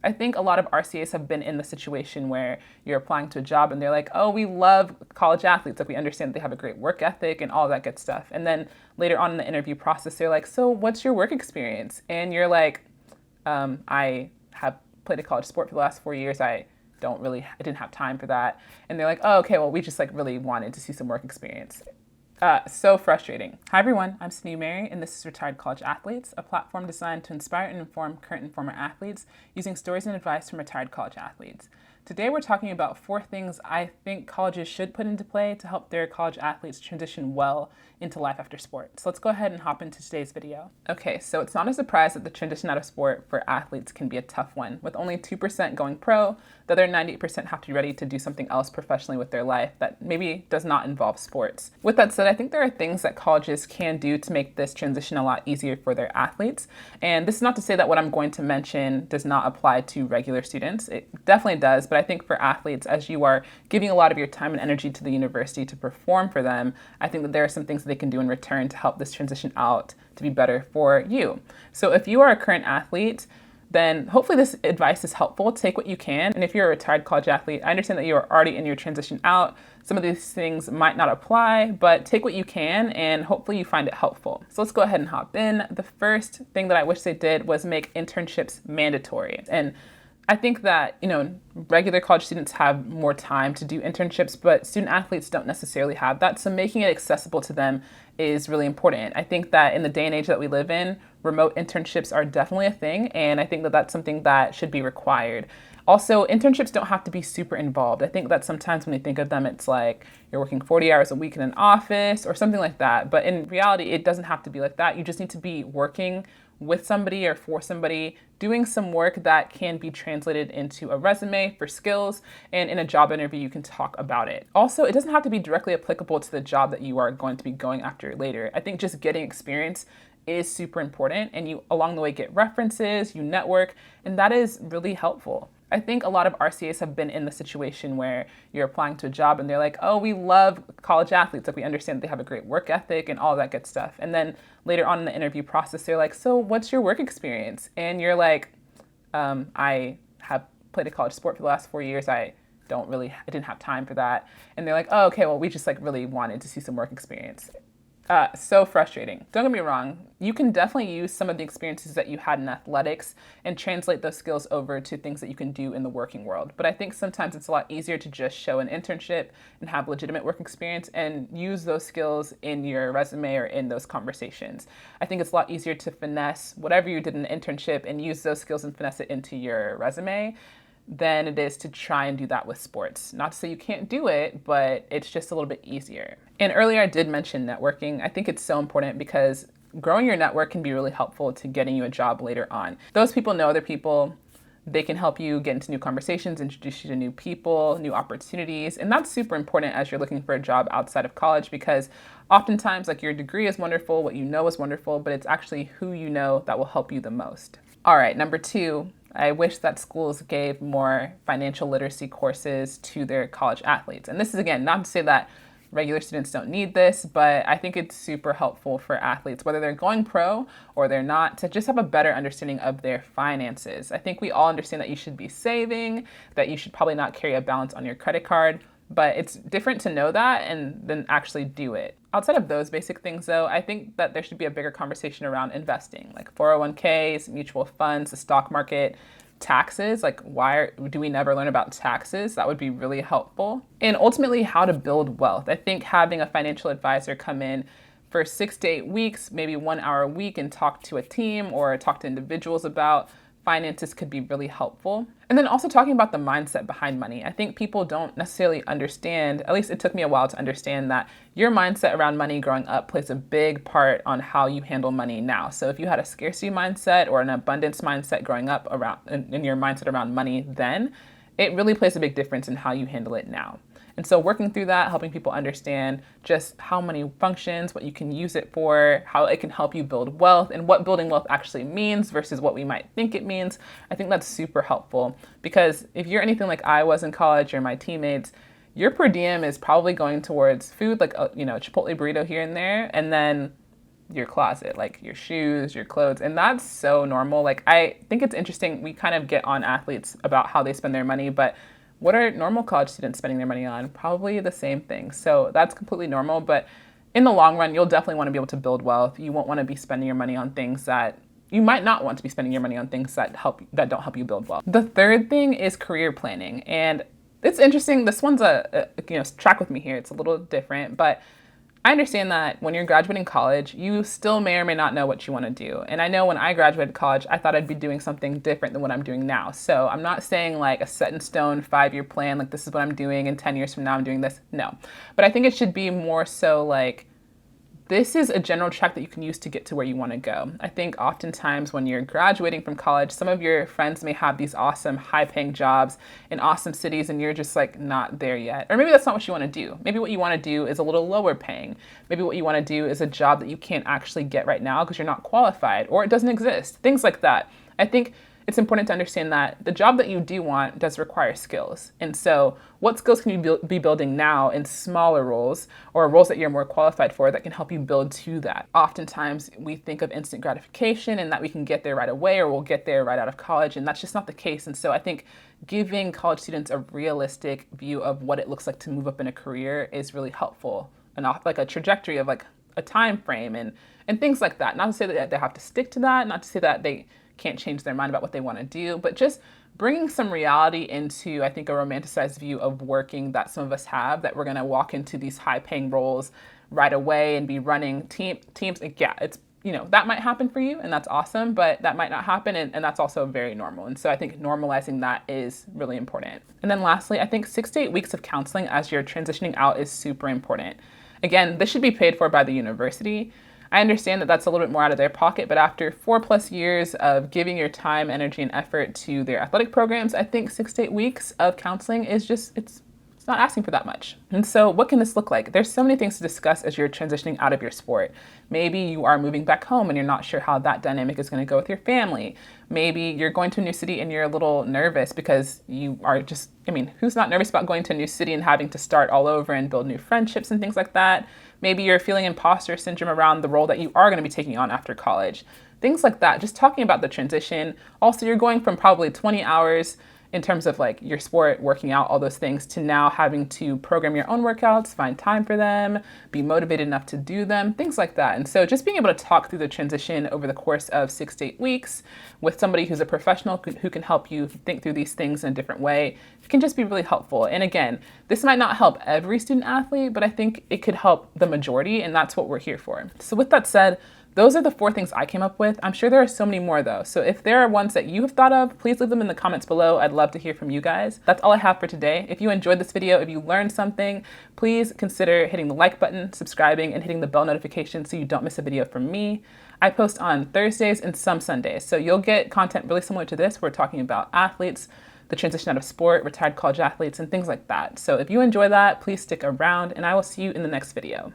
I think a lot of RCAs have been in the situation where you're applying to a job and they're like, oh, we love college athletes. Like, we understand they have a great work ethic and all that good stuff. And then later on in the interview process, they're like, so what's your work experience? And you're like, I have played a college sport for the last 4 years. I didn't have time for that. And they're like, oh, okay, well, we just like really wanted to see some work experience. So frustrating. Hi everyone, I'm Sydney Mary, and this is Retired College Athletes, a platform designed to inspire and inform current and former athletes using stories and advice from retired college athletes. Today we're talking about 4 things I think colleges should put into play to help their college athletes transition well into life after sport. So let's go ahead and hop into today's video. Okay, so it's not a surprise that the transition out of sport for athletes can be a tough one. With only 2% going pro, the other 98% have to be ready to do something else professionally with their life that maybe does not involve sports. With that said, I think there are things that colleges can do to make this transition a lot easier for their athletes. And this is not to say that what I'm going to mention does not apply to regular students. It definitely does, but I think for athletes, as you are giving a lot of your time and energy to the university to perform for them, I think that there are some things that they can do in return to help this transition out to be better for you. So if you are a current athlete, then hopefully this advice is helpful. Take what you can. And if you're a retired college athlete, I understand that you are already in your transition out. Some of these things might not apply, but take what you can and hopefully you find it helpful. So let's go ahead and hop in. The first thing that I wish they did was make internships mandatory. And I think that, regular college students have more time to do internships, but student athletes don't necessarily have that. So making it accessible to them is really important. I think that in the day and age that we live in, remote internships are definitely a thing. And I think that that's something that should be required. Also, internships don't have to be super involved. I think that sometimes when you think of them, it's like you're working 40 hours a week in an office or something like that. But in reality, it doesn't have to be like that. You just need to be working with somebody or for somebody, doing some work that can be translated into a resume for skills, and in a job interview you can talk about it. Also, it doesn't have to be directly applicable to the job that you are going to be going after later. I think just getting experience is super important, and you along the way get references, you network, and that is really helpful. I think a lot of RCAs have been in the situation where you're applying to a job and they're like, oh, we love college athletes. Like, we understand they have a great work ethic and all that good stuff. And then later on in the interview process, they're like, so what's your work experience? And you're like, I have played a college sport for the last 4 years. I didn't have time for that. And they're like, oh, okay, well, we just like really wanted to see some work experience. So frustrating. Don't get me wrong. You can definitely use some of the experiences that you had in athletics and translate those skills over to things that you can do in the working world. But I think sometimes it's a lot easier to just show an internship and have legitimate work experience and use those skills in your resume or in those conversations. I think it's a lot easier to finesse whatever you did in an internship and use those skills and finesse it into your resume than it is to try and do that with sports. Not to say you can't do it, but it's just a little bit easier. And earlier I did mention networking. I think it's so important because growing your network can be really helpful to getting you a job later on. Those people know other people. They can help you get into new conversations, introduce you to new people, new opportunities. And that's super important as you're looking for a job outside of college, because oftentimes, like, your degree is wonderful, what you know is wonderful, but it's actually who you know that will help you the most. All right, number 2, I wish that schools gave more financial literacy courses to their college athletes. And this is, again, not to say that regular students don't need this, but I think it's super helpful for athletes, whether they're going pro or they're not, to just have a better understanding of their finances. I think we all understand that you should be saving, that you should probably not carry a balance on your credit card, but it's different to know that and then actually do it. Outside of those basic things, though, I think that there should be a bigger conversation around investing, like 401ks, mutual funds, the stock market, taxes. Like, why do we never learn about taxes? That would be really helpful. And ultimately, how to build wealth. I think having a financial advisor come in for 6 to 8 weeks, maybe 1 hour a week, and talk to a team or talk to individuals about finances could be really helpful. And then also talking about the mindset behind money. I think people don't necessarily understand, at least it took me a while to understand, that your mindset around money growing up plays a big part on how you handle money now. So if you had a scarcity mindset or an abundance mindset growing up around in your mindset around money then, it really plays a big difference in how you handle it now. And so working through that, helping people understand just how money functions, what you can use it for, how it can help you build wealth, and what building wealth actually means versus what we might think it means. I think that's super helpful, because if you're anything like I was in college or my teammates, your per diem is probably going towards food, like a Chipotle burrito here and there, and then your closet, like your shoes, your clothes. And that's so normal. Like, I think it's interesting. We kind of get on athletes about how they spend their money, but what are normal college students spending their money on? Probably the same thing. So that's completely normal. But in the long run, you'll definitely want to be able to build wealth. You won't want to be spending your money on things that you might not want to be spending your money on things that don't help you build wealth. The third thing is career planning. And it's interesting. This one's track with me here. It's a little different, but I understand that when you're graduating college, you still may or may not know what you want to do. And I know when I graduated college, I thought I'd be doing something different than what I'm doing now. So I'm not saying like a set in stone 5-year plan, like this is what I'm doing and 10 years from now I'm doing this. No. But I think it should be more so like, this is a general track that you can use to get to where you want to go. I think oftentimes when you're graduating from college, some of your friends may have these awesome high-paying jobs in awesome cities and you're just like not there yet. Or maybe that's not what you want to do. Maybe what you want to do is a little lower paying. Maybe what you want to do is a job that you can't actually get right now because you're not qualified or it doesn't exist. Things like that. I think it's important to understand that the job that you do want does require skills. And so what skills can you be building now in smaller roles or roles that you're more qualified for that can help you build to that? Oftentimes we think of instant gratification and that we can get there right away or we'll get there right out of college, and that's just not the case. And so I think giving college students a realistic view of what it looks like to move up in a career is really helpful, and like a trajectory of like a time frame and things like that. Not to say that they have to stick to that, not to say that they can't change their mind about what they want to do, but just bringing some reality into, I think, a romanticized view of working that some of us have, that we're going to walk into these high-paying roles right away and be running teams. Like, yeah, it's, that might happen for you and that's awesome, but that might not happen, and that's also very normal. And so I think normalizing that is really important. And then lastly, I think 6 to 8 weeks of counseling as you're transitioning out is super important. Again, this should be paid for by the university. I understand that that's a little bit more out of their pocket, but after 4+ years of giving your time, energy, and effort to their athletic programs, I think 6 to 8 weeks of counseling is just, it's not asking for that much. And so what can this look like? There's so many things to discuss as you're transitioning out of your sport. Maybe you are moving back home and you're not sure how that dynamic is going to go with your family. Maybe you're going to a new city and you're a little nervous because you are just, who's not nervous about going to a new city and having to start all over and build new friendships and things like that? Maybe you're feeling imposter syndrome around the role that you are going to be taking on after college. Things like that, just talking about the transition. Also, you're going from probably 20 hours in terms of like your sport, working out, all those things, to now having to program your own workouts, find time for them, be motivated enough to do them, things like that. And so just being able to talk through the transition over the course of 6 to 8 weeks with somebody who's a professional who can help you think through these things in a different way can just be really helpful. And again, this might not help every student athlete, but I think it could help the majority, and that's what we're here for. So with that said, those are the 4 things I came up with. I'm sure there are so many more though. So if there are ones that you have thought of, please leave them in the comments below. I'd love to hear from you guys. That's all I have for today. If you enjoyed this video, if you learned something, please consider hitting the like button, subscribing, and hitting the bell notification so you don't miss a video from me. I post on Thursdays and some Sundays. So you'll get content really similar to this. We're talking about athletes, the transition out of sport, retired college athletes, and things like that. So if you enjoy that, please stick around, and I will see you in the next video.